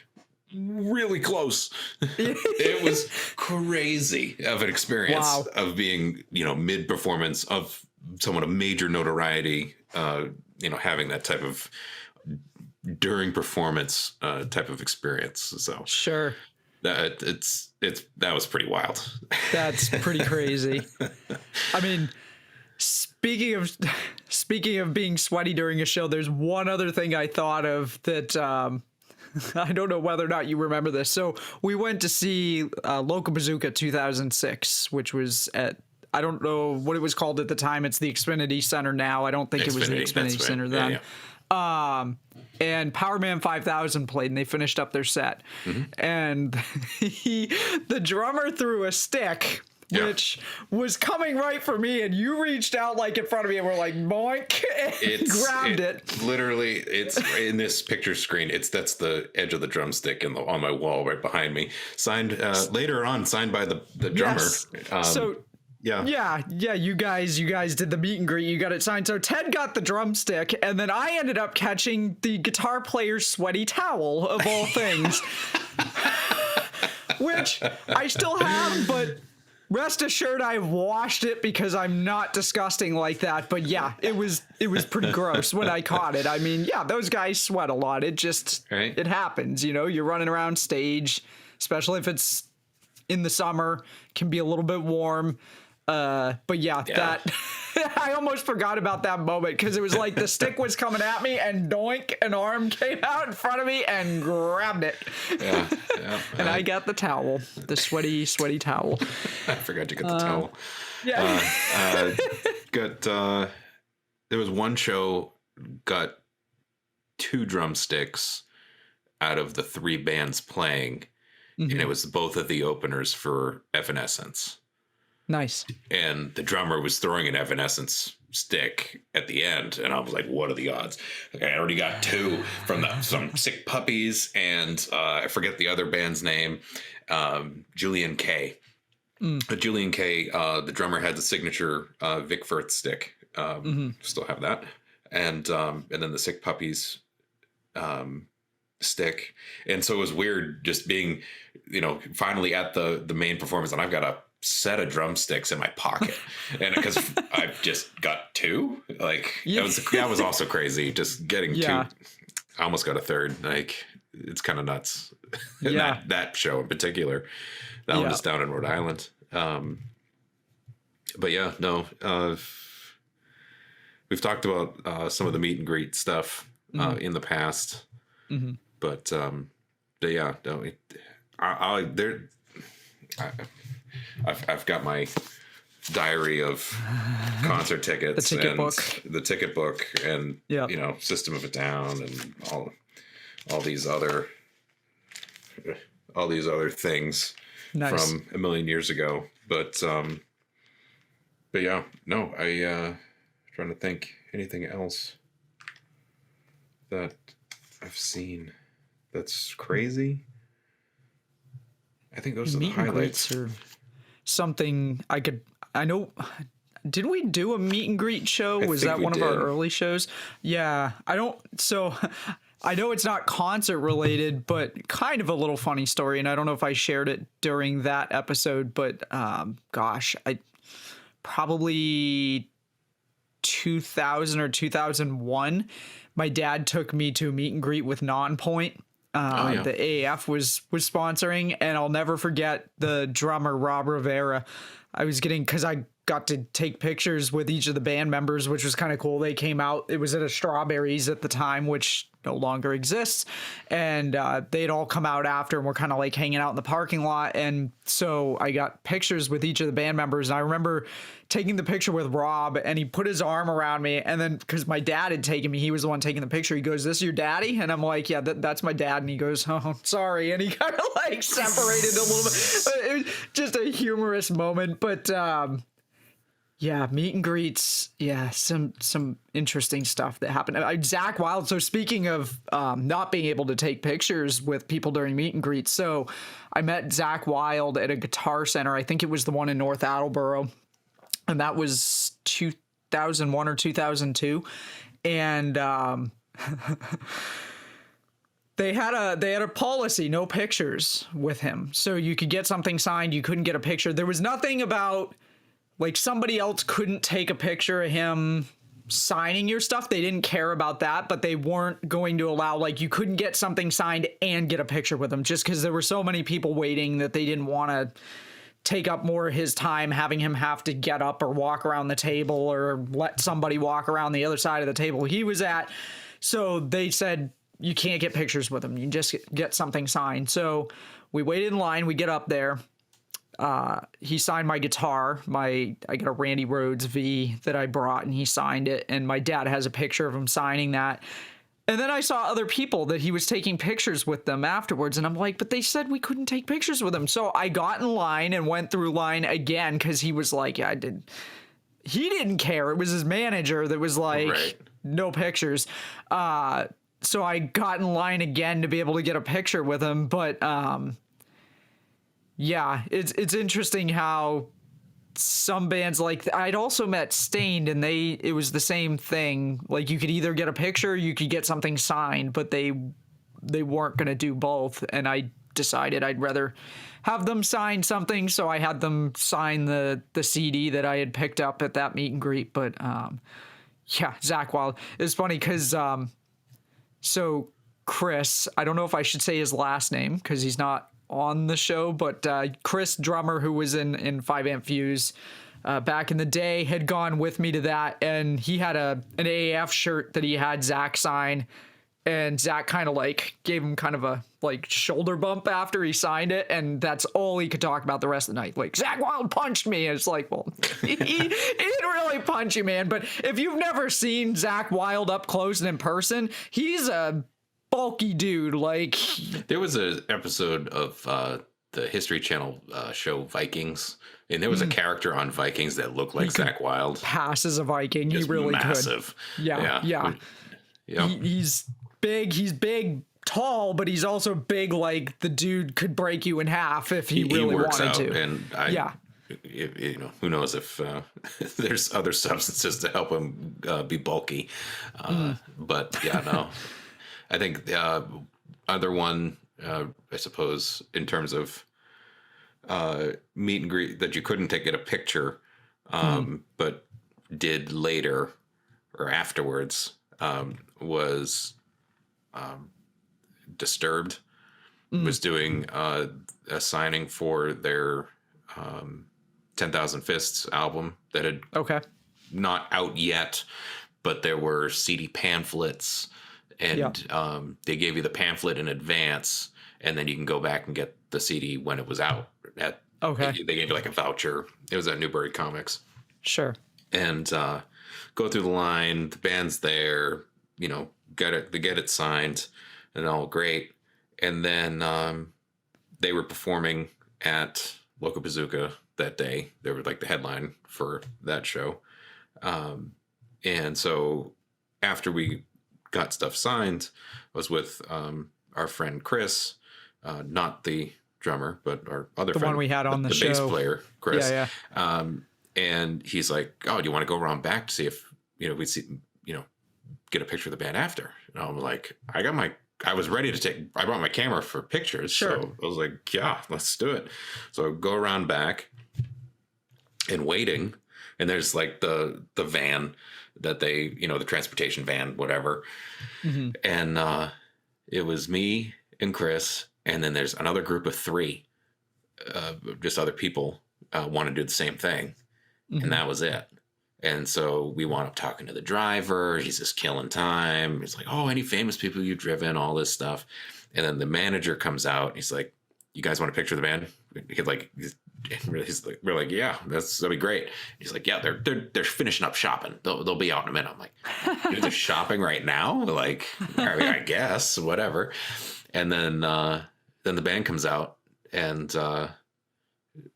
really close. It was crazy of an experience of being, mid performance of someone of major notoriety, having that type of during performance type of experience. So sure, that that was pretty wild. That's pretty crazy. I mean, speaking of being sweaty during a show, there's one other thing I thought of that I don't know whether or not you remember this. So we went to see Local Bazooka 2006, which was at I don't know what it was called at the time. It's the Xfinity Center now. I don't think it was the Xfinity Center then. And Powerman 5000 played, and they finished up their set. And the drummer threw a stick, which was coming right for me, and you reached out like in front of me and were like, boink, and grabbed it. Literally, it's in this picture screen. That's the edge of the drumstick on my wall right behind me. Signed later on, signed by the drummer. Yes. Yeah, you guys did the meet and greet. You got it signed. So Ted got the drumstick, and then I ended up catching the guitar player's sweaty towel, of all things, which I still have, but rest assured I've washed it because I'm not disgusting like that. But yeah, it was pretty gross when I caught it. I mean, yeah, those guys sweat a lot. It just, it happens, you know, you're running around stage, especially if it's in the summer, can be a little bit warm. But that I almost forgot about that moment because it was like the stick was coming at me and doink, an arm came out in front of me and grabbed it. And I got the towel, the sweaty towel. I forgot to get the towel. There was one show got 2 drumsticks out of the 3 bands playing, and it was both of the openers for Evanescence. Nice. And the drummer was throwing an Evanescence stick at the end, and I was like, what are the odds? Okay, I already got 2 from some Sick Puppies, and I forget the other band's name, Julian K. Julian K, the drummer had the signature Vic Firth stick. Still have that. And then the Sick Puppies stick. And so it was weird just being, you know, finally at the main performance, and I've got a set of drumsticks in my pocket, and because I've just got 2, like that was also crazy, just getting 2. I almost got a third. Like, it's kind of nuts. That show in particular, that one is down in Rhode Island. But we've talked about some of the meet and greet stuff in the past, but yeah, no, I've got my diary of concert tickets, the ticket book, and you know, System of a Down, and all these other things from a million years ago. But yeah, no, trying to think anything else that I've seen that's crazy. I think those are the highlights. Or something I know. Did we do a meet and greet show? Was that one of our early shows? Yeah. I know it's not concert related, but kind of a little funny story. And I don't know if I shared it during that episode, but I probably 2000 or 2001, my dad took me to a meet and greet with Nonpoint. The AAF was sponsoring, and I'll never forget the drummer Rob Rivera. Because I got to take pictures with each of the band members, which was kind of cool. They came out, it was at a Strawberries at the time, which no longer exists, and they'd all come out after, and we're kind of like hanging out in the parking lot. And so I got pictures with each of the band members, and I remember taking the picture with Rob, and he put his arm around me, and then because my dad had taken me, he was the one taking the picture. He goes, "This is your daddy?" And I'm like, "Yeah, that's my dad." And he goes, "Oh, sorry," and he kind of like separated a little bit. It was just a humorous moment, but yeah, meet and greets. Yeah, some interesting stuff that happened. Zakk Wylde. So speaking of not being able to take pictures with people during meet and greets, so I met Zakk Wylde at a Guitar Center. I think it was the one in North Attleboro, and that was 2001 or 2002, and they had a policy, no pictures with him. So you could get something signed, you couldn't get a picture. There was nothing about like somebody else couldn't take a picture of him signing your stuff. They didn't care about that, but they weren't going to allow, like, you couldn't get something signed and get a picture with him just because there were so many people waiting that they didn't want to take up more of his time having him have to get up or walk around the table or let somebody walk around the other side of the table he was at. So they said, you can't get pictures with him. You can just get something signed. So we waited in line. We get up there. he signed my guitar. I got a Randy Rhoads V that I brought, and he signed it. And my dad has a picture of him signing that. And then I saw other people that he was taking pictures with them afterwards. And I'm like, but they said we couldn't take pictures with him. So I got in line and went through line again because he was like, yeah, he didn't care. It was his manager that was like, Right. no pictures. So I got in line again to be able to get a picture with him. But yeah, it's interesting how some bands, like I'd also met Stained, and it was the same thing. Like you could either get a picture, or you could get something signed, but they weren't going to do both. And I decided I'd rather have them sign something, so I had them sign the CD that I had picked up at that meet and greet. But yeah, Zakk Wylde. It's funny because so Chris, I don't know if I should say his last name because he's not on the show, but Chris, drummer, who was in 5 Amp Fuse back in the day, had gone with me to that, and he had an AAF shirt that he had Zakk sign, and Zakk kind of like gave him kind of a like shoulder bump after he signed it, and that's all he could talk about the rest of the night. Like, Zakk Wylde punched me, and it's like, well, he didn't really punch you, man. But if you've never seen Zakk Wylde up close and in person, he's a bulky dude. Like, there was an episode of the History Channel show Vikings, and there was a character on Vikings that looked like Zakk Wylde. Pass as a Viking. Just he really massive. could. Yeah. He's big, tall, but he's also big. Like the dude could break you in half if he really works wanted out, to. And you know, who knows if there's other substances to help him be bulky. But yeah, no. I think the other one, I suppose, in terms of meet and greet that you couldn't get a picture, but did later or afterwards, was Disturbed. Was doing a signing for their 10,000 Fists album that had not out yet, but there were CD pamphlets. And they gave you the pamphlet in advance, and then you can go back and get the CD when it was out. They gave you like a voucher. It was at Newbury Comics. Sure. And go through the line. The band's there. You know, get it signed, and all great. And then they were performing at Loco Bazooka that day. They were like the headline for that show. And so after we got stuff signed, was with our friend Chris, not the drummer, but our other friend, one we had on the show, bass player, Chris. Yeah. And he's like, "Oh, do you want to go around back to see if we see get a picture of the band after?" And I'm like, I was ready to I brought my camera for pictures. Sure. So I was like, yeah, let's do it. So I go around back and waiting, and there's like the van that they, the transportation van, whatever. Mm-hmm. And it was me and Chris, and then there's another group of 3, just other people want to do the same thing. Mm-hmm. And that was it. And so we wound up talking to the driver. He's just killing time. He's like, "Oh, any famous people you've driven," all this stuff. And then the manager comes out. He's like, "You guys want a picture of the band?" We're like, "Yeah, that'll be great." He's like, "Yeah, they're finishing up shopping. They'll be out in a minute." I'm like, "They're shopping right now?" Like, I guess, whatever. And then the band comes out, and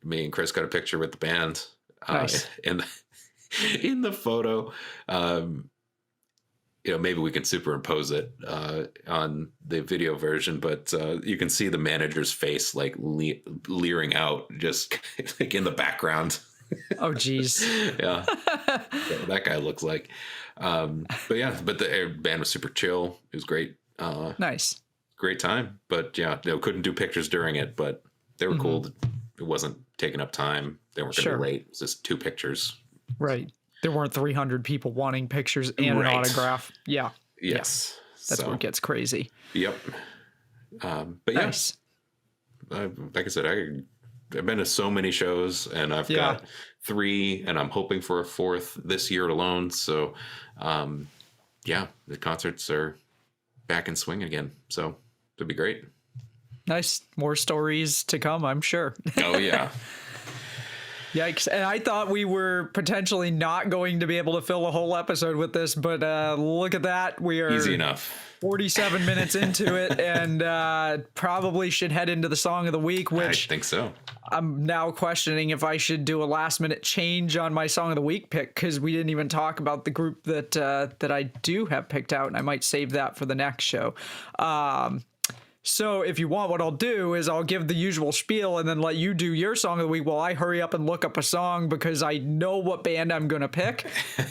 me and Chris got a picture with the band. Nice. In the photo, maybe we can superimpose it on the video version, but you can see the manager's face like leering out, just like in the background. Oh, geez. Yeah. That guy looks like. But the band was super chill. It was great. Nice. Great time. But yeah, they couldn't do pictures during it, but they were cool. It wasn't taking up time. They weren't going to be late. It was just 2 pictures. Right. There weren't 300 people wanting pictures and an autograph. Yeah. Yes. Yeah. That's where it gets crazy. Yep. But nice. Like I said, I've been to so many shows, and I've got 3, and I'm hoping for a 4th this year alone. So, the concerts are back in swing again. So it'll be great. Nice. More stories to come, I'm sure. Oh, yeah. Yikes. And I thought we were potentially not going to be able to fill a whole episode with this, but look at that. We are Easy enough. 47 minutes into it, and probably should head into the song of the week, which I think so. I'm now questioning if I should do a last minute change on my song of the week pick, because we didn't even talk about the group that I do have picked out, and I might save that for the next show. So if you want, what I'll do is I'll give the usual spiel and then let you do your song of the week while I hurry up and look up a song, because I know what band I'm going to pick,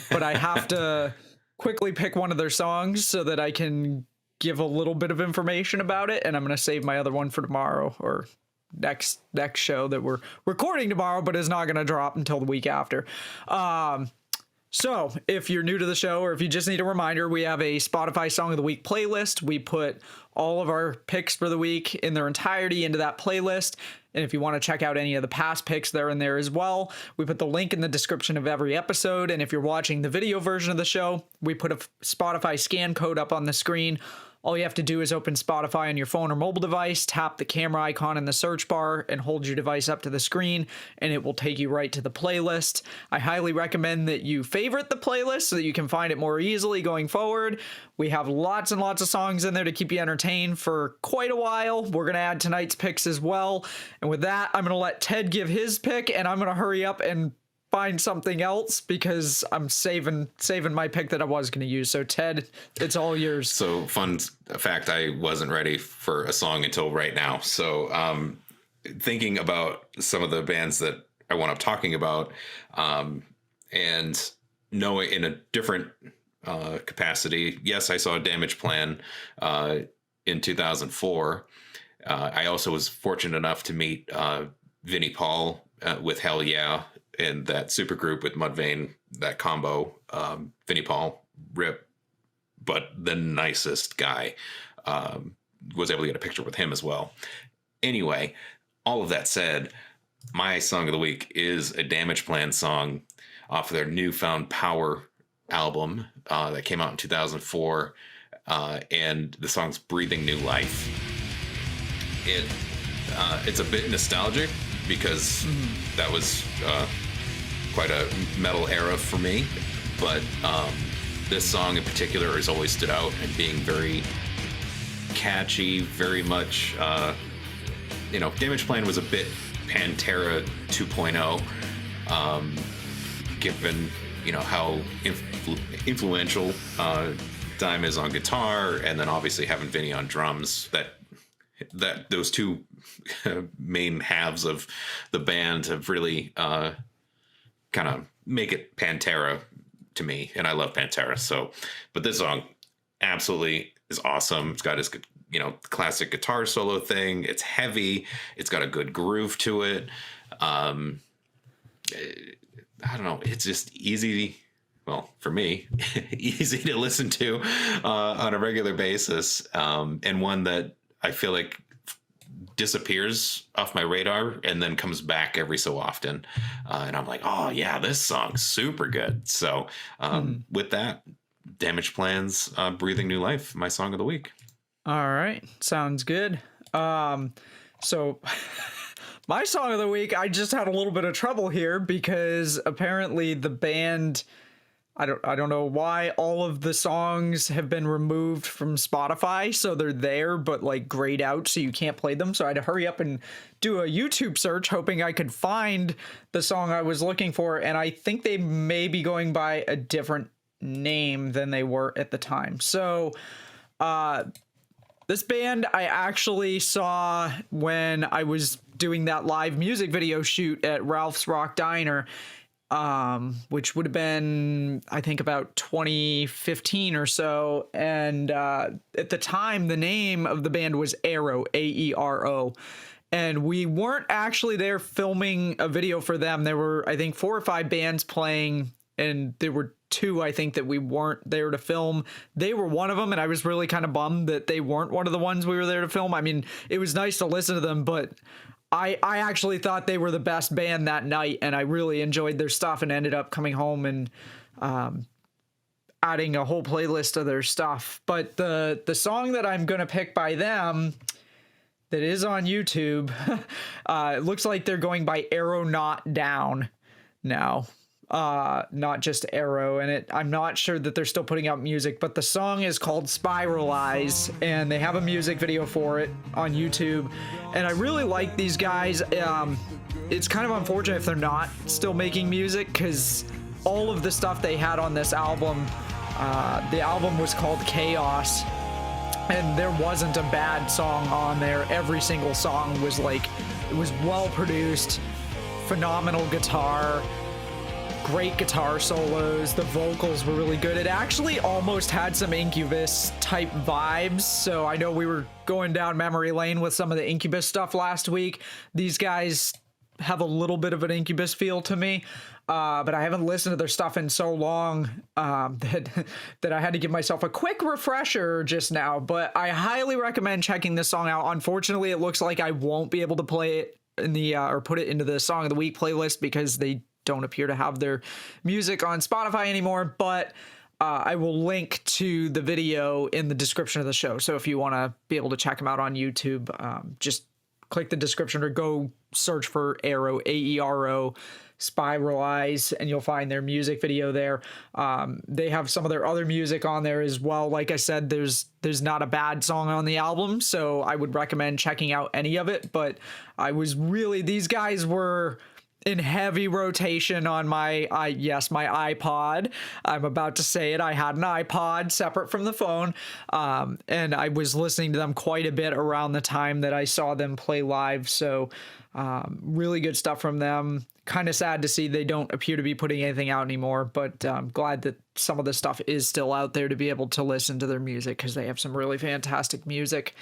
but I have to quickly pick one of their songs so that I can give a little bit of information about it. And I'm going to save my other one for tomorrow, or next show that we're recording tomorrow, but is not going to drop until the week after. So if you're new to the show, or if you just need a reminder, we have a Spotify Song of the Week playlist. We put all of our picks for the week in their entirety into that playlist. And if you want to check out any of the past picks, they're in there as well. We put the link in the description of every episode. And if you're watching the video version of the show, we put a Spotify scan code up on the screen. All you have to do is open Spotify on your phone or mobile device, tap the camera icon in the search bar, and hold your device up to the screen, and it will take you right to the playlist. I highly recommend that you favorite the playlist so that you can find it more easily going forward. We have lots and lots of songs in there to keep you entertained for quite a while. We're going to add tonight's picks as well. And with that, I'm going to let Ted give his pick, and I'm going to hurry up and find something else because I'm saving my pick that I was going to use. So Ted, it's all yours. So fun fact, I wasn't ready for a song until right now. So thinking about some of the bands that I wound up talking about, and knowing in a different capacity, yes, I saw Damage Plan in 2004. I also was fortunate enough to meet Vinnie Paul with Hell Yeah, and that supergroup with Mudvayne, that combo. Vinnie Paul, rip, but the nicest guy. Was able to get a picture with him as well. Anyway, all of that said, my song of the week is a Damage Plan song off of their Newfound Power album that came out in 2004, and the song's Breathing New Life. It's a bit nostalgic because that was quite a metal era for me, but this song in particular has always stood out and being very catchy, very much, Damage Plan was a bit Pantera 2.0, given, how influential Dime is on guitar, and then obviously having Vinny on drums, that those two main halves of the band have really kind of make it Pantera to me, and I love Pantera. So, but this song absolutely is awesome. It's got his, classic guitar solo thing. It's heavy. It's got a good groove to it. I don't know. It's just easy. Well, for me, easy to listen to on a regular basis, and one that I feel like disappears off my radar and then comes back every so often, and I'm like, oh yeah, this song's super good. So with that, Damage Plan's Breathing New Life, my song of the week. All right, sounds good. So my song of the week, I just had a little bit of trouble here because apparently the band, I don't know why all of the songs have been removed from Spotify, so they're there but like grayed out so you can't play them. So I had to hurry up and do a YouTube search hoping I could find the song I was looking for, and I think they may be going by a different name than they were at the time. So this band I actually saw when I was doing that live music video shoot at Ralph's Rock Diner, which would have been, I think, about 2015 or so. And at the time, the name of the band was Aero, Aero. And we weren't actually there filming a video for them. There were, I think, 4 or 5 bands playing, and there were 2, I think, that we weren't there to film. They were one of them, and I was really kind of bummed that they weren't one of the ones we were there to film. I mean, it was nice to listen to them, but I actually thought they were the best band that night, and I really enjoyed their stuff and ended up coming home and adding a whole playlist of their stuff. But the song that I'm going to pick by them that is on YouTube. It looks like they're going by Arrow Not Down now. Not just Arrow, and I'm not sure that they're still putting out music, but the song is called Spiralize, and they have a music video for it on YouTube, and I really like these guys. It's kind of unfortunate if they're not still making music, because all of the stuff they had on this album, the album was called Chaos, and there wasn't a bad song on there. Every single song was like, it was well produced, phenomenal guitar, great guitar solos, the vocals were really good. It actually almost had some Incubus type vibes, so I know we were going down memory lane with some of the Incubus stuff last week. These guys have a little bit of an Incubus feel to me, but I haven't listened to their stuff in so long that I had to give myself a quick refresher just now. But I highly recommend checking this song out. Unfortunately, it looks like I won't be able to play it in the or put it into the Song of the Week playlist because they don't appear to have their music on Spotify anymore, but I will link to the video in the description of the show. So if you want to be able to check them out on YouTube, just click the description or go search for Arrow, A-E-R-O, Spiralize, and you'll find their music video there. They have some of their other music on there as well. Like I said, there's not a bad song on the album, so I would recommend checking out any of it. But these guys were in heavy rotation on my iPod. I'm about to say it. I had an iPod separate from the phone, and I was listening to them quite a bit around the time that I saw them play live. So really good stuff from them. Kind of sad to see they don't appear to be putting anything out anymore, but I'm glad that some of the stuff is still out there to be able to listen to their music, because they have some really fantastic music.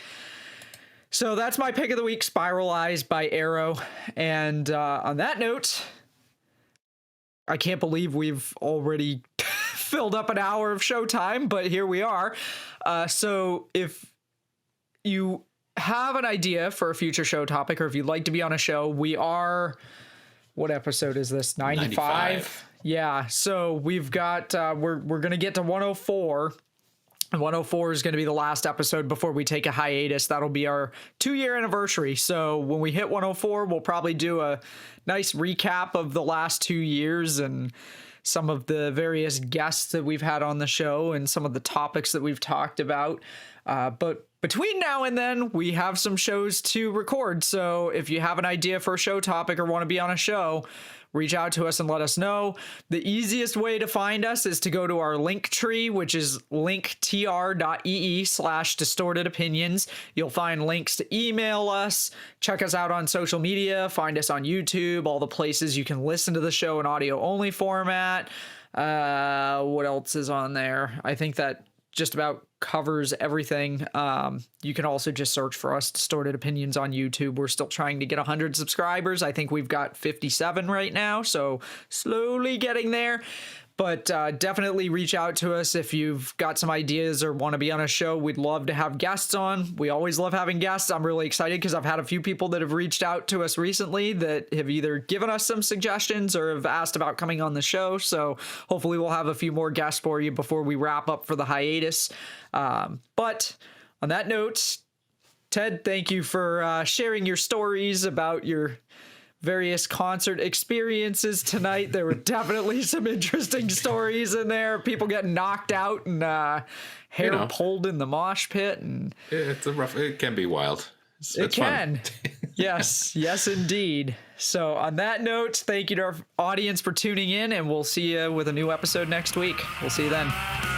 So that's my pick of the week, Spiralize by Arrow. And on that note, I can't believe we've already filled up an hour of showtime, but here we are. So if you have an idea for a future show topic, or if you'd like to be on a show, we are... What episode is this? 95? Yeah, so we've got... we're going to get to 104. 104 is going to be the last episode before we take a hiatus. That'll be our 2-year anniversary. So when we hit 104, we'll probably do a nice recap of the last 2 years and some of the various guests that we've had on the show and some of the topics that we've talked about. But between now and then, we have some shows to record. So if you have an idea for a show topic or want to be on a show, reach out to us and let us know. The easiest way to find us is to go to our link tree, which is linktr.ee/distortedopinions. You'll find links to email us, check us out on social media, find us on YouTube, all the places you can listen to the show in audio only format. What else is on there? I think that just about covers everything. You can also just search for us, Distorted Opinions, on YouTube. We're still trying to get 100 subscribers. I think we've got 57 right now, so slowly getting there. But definitely reach out to us if you've got some ideas or want to be on a show. We'd love to have guests on. We always love having guests. I'm really excited because I've had a few people that have reached out to us recently that have either given us some suggestions or have asked about coming on the show. So hopefully we'll have a few more guests for you before we wrap up for the hiatus. But on that note, Ted, thank you for sharing your stories about your various concert experiences tonight. There were definitely some interesting stories in there. People getting knocked out and hair pulled in the mosh pit, and it can be wild. It can. Yes, indeed. So on that note, thank you to our audience for tuning in, and we'll see you with a new episode next week. We'll see you then.